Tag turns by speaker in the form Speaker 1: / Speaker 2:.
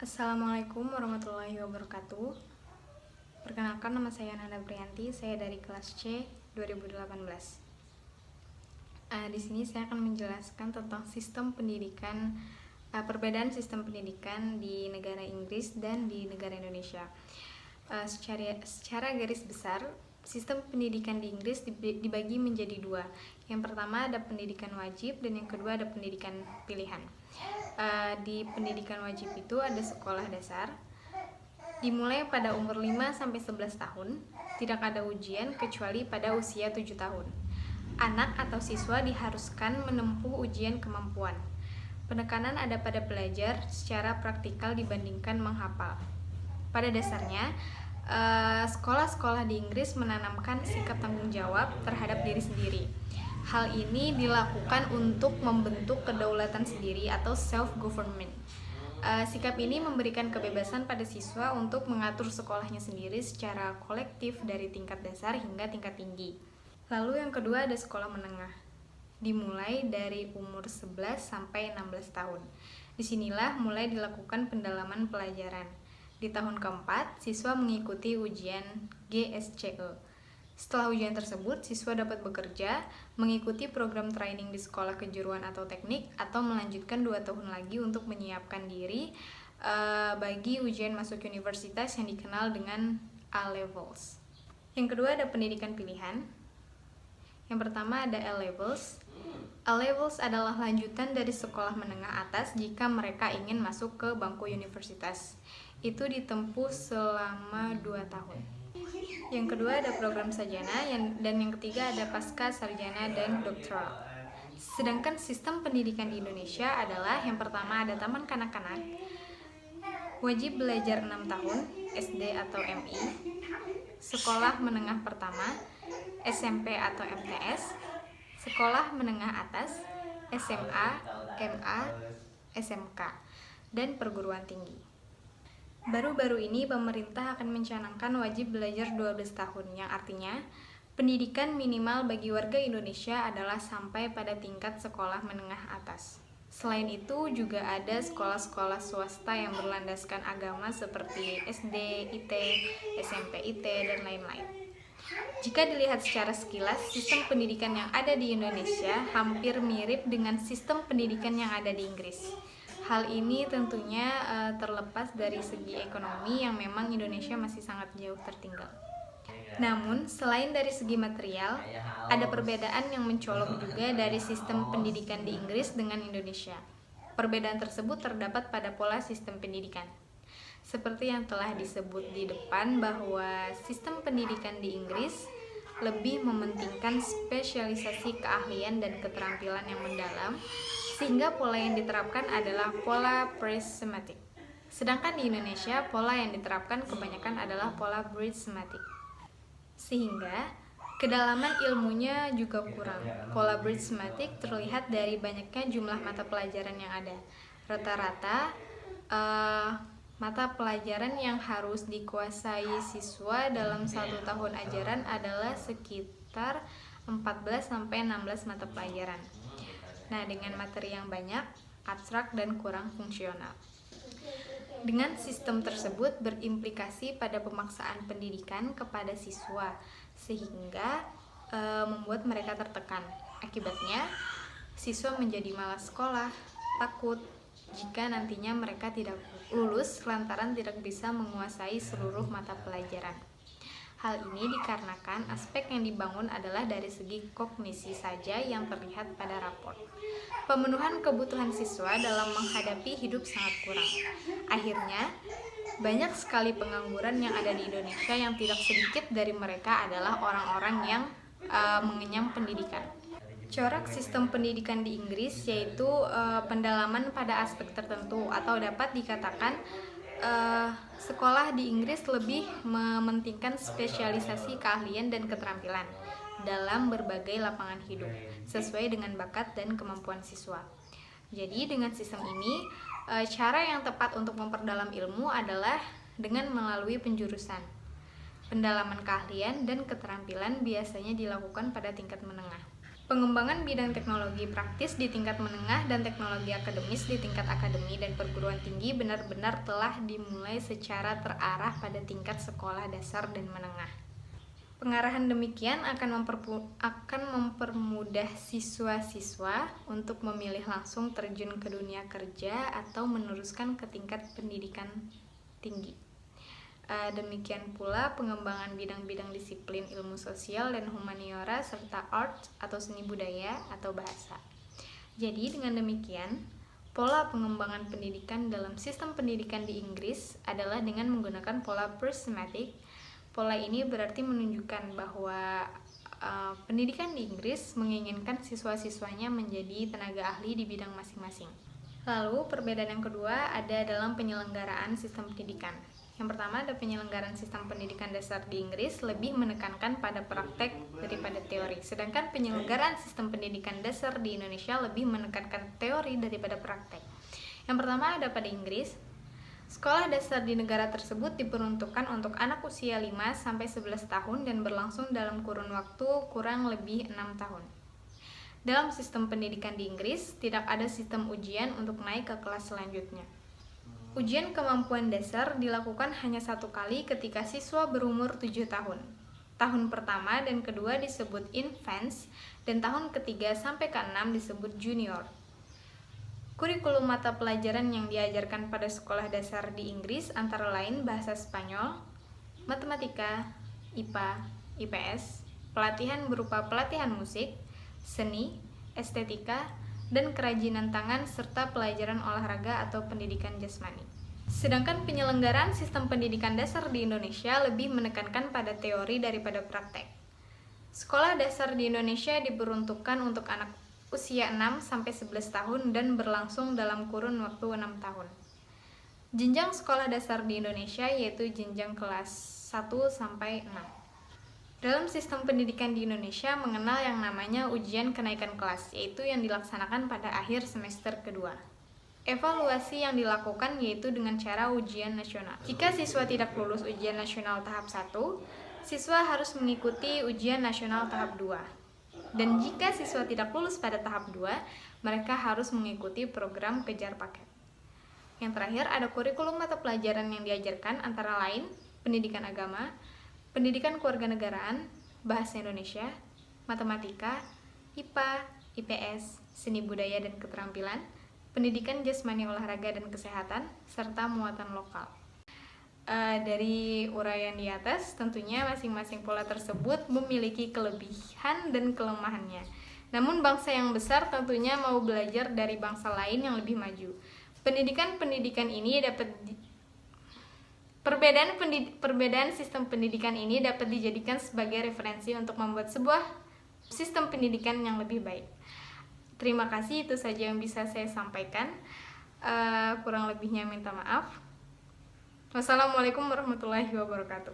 Speaker 1: Assalamualaikum warahmatullahi wabarakatuh. Perkenalkan, nama saya Nanda Priyanti, saya dari kelas C 2018. Di sini saya akan menjelaskan tentang sistem pendidikan, perbedaan sistem pendidikan di negara Inggris dan di negara Indonesia. Secara garis besar, sistem pendidikan di Inggris dibagi menjadi dua. Yang pertama ada pendidikan wajib dan yang kedua ada pendidikan pilihan. Di pendidikan wajib itu ada sekolah dasar, dimulai pada umur 5-11 tahun, tidak ada ujian kecuali pada usia 7 tahun. Anak atau siswa diharuskan menempuh ujian kemampuan. Penekanan ada pada belajar secara praktikal dibandingkan menghafal. Pada dasarnya, sekolah-sekolah di Inggris menanamkan sikap tanggung jawab terhadap diri sendiri. Hal ini dilakukan untuk membentuk kedaulatan sendiri atau self-government. Sikap ini memberikan kebebasan pada siswa untuk mengatur sekolahnya sendiri secara kolektif dari tingkat dasar hingga tingkat tinggi. Lalu yang kedua ada sekolah menengah, dimulai dari umur 11 sampai 16 tahun. Disinilah mulai dilakukan pendalaman pelajaran. Di tahun keempat, siswa mengikuti ujian GSCE. Setelah ujian tersebut, siswa dapat bekerja, mengikuti program training di sekolah kejuruan atau teknik, atau melanjutkan 2 tahun lagi untuk menyiapkan diri bagi ujian masuk universitas yang dikenal dengan A-Levels. Yang kedua ada pendidikan pilihan. Yang pertama ada A-Levels. A-Levels adalah lanjutan dari sekolah menengah atas jika mereka ingin masuk ke bangku universitas. Itu ditempuh selama 2 tahun. Yang kedua ada program sarjana, dan yang ketiga ada pasca sarjana dan doktoral. Sedangkan sistem pendidikan di Indonesia adalah yang pertama ada taman kanak-kanak, wajib belajar 6 tahun, SD atau MI, sekolah menengah pertama, SMP atau MTS, sekolah menengah atas, SMA, MA, SMK, dan perguruan tinggi. Baru-baru ini pemerintah akan mencanangkan wajib belajar 12 tahun, yang artinya pendidikan minimal bagi warga Indonesia adalah sampai pada tingkat sekolah menengah atas. Selain itu juga ada sekolah-sekolah swasta yang berlandaskan agama seperti SD, IT, SMP IT, dan lain-lain. Jika dilihat secara sekilas, sistem pendidikan yang ada di Indonesia hampir mirip dengan sistem pendidikan yang ada di Inggris. Hal ini tentunya terlepas dari segi ekonomi yang memang Indonesia masih sangat jauh tertinggal. Namun, selain dari segi material, ada perbedaan yang mencolok juga dari sistem pendidikan di Inggris dengan Indonesia. Perbedaan tersebut terdapat pada pola sistem pendidikan. Seperti yang telah disebut di depan bahwa sistem pendidikan di Inggris lebih mementingkan spesialisasi keahlian dan keterampilan yang mendalam, sehingga pola yang diterapkan adalah pola prismatic. Sedangkan di Indonesia, pola yang diterapkan kebanyakan adalah pola prismatic. Sehingga kedalaman ilmunya juga kurang. Pola prismatic terlihat dari banyaknya jumlah mata pelajaran yang ada. Rata-rata mata pelajaran yang harus dikuasai siswa dalam 1 tahun ajaran adalah sekitar 14-16 mata pelajaran. Nah, dengan materi yang banyak, abstrak dan kurang fungsional. Dengan sistem tersebut berimplikasi pada pemaksaan pendidikan kepada siswa, sehingga membuat mereka tertekan. Akibatnya, siswa menjadi malas sekolah, takut jika nantinya mereka tidak lulus lantaran tidak bisa menguasai seluruh mata pelajaran. Hal ini dikarenakan aspek yang dibangun adalah dari segi kognisi saja yang terlihat pada raport. Pemenuhan kebutuhan siswa dalam menghadapi hidup sangat kurang. Akhirnya, banyak sekali pengangguran yang ada di Indonesia, yang tidak sedikit dari mereka adalah orang-orang yang mengenyam pendidikan. Corak sistem pendidikan di Inggris yaitu pendalaman pada aspek tertentu, atau dapat dikatakan sekolah di Inggris lebih mementingkan spesialisasi keahlian dan keterampilan dalam berbagai lapangan hidup sesuai dengan bakat dan kemampuan siswa. Jadi dengan sistem ini, cara yang tepat untuk memperdalam ilmu adalah dengan melalui penjurusan. Pendalaman keahlian dan keterampilan biasanya dilakukan pada tingkat menengah. Pengembangan bidang teknologi praktis di tingkat menengah dan teknologi akademis di tingkat akademi dan perguruan tinggi benar-benar telah dimulai secara terarah pada tingkat sekolah dasar dan menengah. Pengarahan demikian akan mempermudah siswa-siswa untuk memilih langsung terjun ke dunia kerja atau meneruskan ke tingkat pendidikan tinggi. Demikian pula pengembangan bidang-bidang disiplin ilmu sosial dan humaniora serta arts atau seni budaya atau bahasa. Jadi dengan demikian, pola pengembangan pendidikan dalam sistem pendidikan di Inggris adalah dengan menggunakan pola prismatic. Pola ini berarti menunjukkan bahwa pendidikan di Inggris menginginkan siswa-siswanya menjadi tenaga ahli di bidang masing-masing. Lalu perbedaan yang kedua ada dalam penyelenggaraan sistem pendidikan. Yang pertama ada penyelenggaraan sistem pendidikan dasar di Inggris lebih menekankan pada praktek daripada teori. Sedangkan penyelenggaraan sistem pendidikan dasar di Indonesia lebih menekankan teori daripada praktek. Yang pertama ada pada Inggris. Sekolah dasar di negara tersebut diperuntukkan untuk anak usia 5-11 tahun dan berlangsung dalam kurun waktu kurang lebih 6 tahun. Dalam sistem pendidikan di Inggris, tidak ada sistem ujian untuk naik ke kelas selanjutnya. Ujian kemampuan dasar dilakukan hanya 1 kali ketika siswa berumur 7 tahun. Tahun pertama dan kedua disebut infants, dan tahun ketiga sampai ke-6 disebut junior. Kurikulum mata pelajaran yang diajarkan pada sekolah dasar di Inggris antara lain bahasa Spanyol, matematika, IPA, IPS, pelatihan berupa pelatihan musik, seni, estetika, dan kerajinan tangan serta pelajaran olahraga atau pendidikan jasmani. Sedangkan penyelenggaraan sistem pendidikan dasar di Indonesia lebih menekankan pada teori daripada praktek. Sekolah dasar di Indonesia diperuntukkan untuk anak usia 6-11 tahun dan berlangsung dalam kurun waktu 6 tahun. Jenjang sekolah dasar di Indonesia yaitu jenjang kelas 1-6. Dalam sistem pendidikan di Indonesia mengenal yang namanya ujian kenaikan kelas, yaitu yang dilaksanakan pada akhir semester kedua. Evaluasi yang dilakukan yaitu dengan cara ujian nasional. Jika siswa tidak lulus ujian nasional tahap 1, siswa harus mengikuti ujian nasional tahap 2. Dan jika siswa tidak lulus pada tahap 2, mereka harus mengikuti program kejar paket. Yang terakhir ada kurikulum mata pelajaran yang diajarkan antara lain pendidikan agama, pendidikan kewarganegaraan, bahasa Indonesia, matematika, IPA, IPS, seni budaya dan keterampilan, pendidikan jasmani olahraga dan kesehatan, serta muatan lokal. Dari uraian di atas, tentunya masing-masing pola tersebut memiliki kelebihan dan kelemahannya. Namun bangsa yang besar tentunya mau belajar dari bangsa lain yang lebih maju. Perbedaan sistem pendidikan ini dapat dijadikan sebagai referensi untuk membuat sebuah sistem pendidikan yang lebih baik. Terima kasih, itu saja yang bisa saya sampaikan. Kurang lebihnya minta maaf. Wassalamualaikum warahmatullahi wabarakatuh.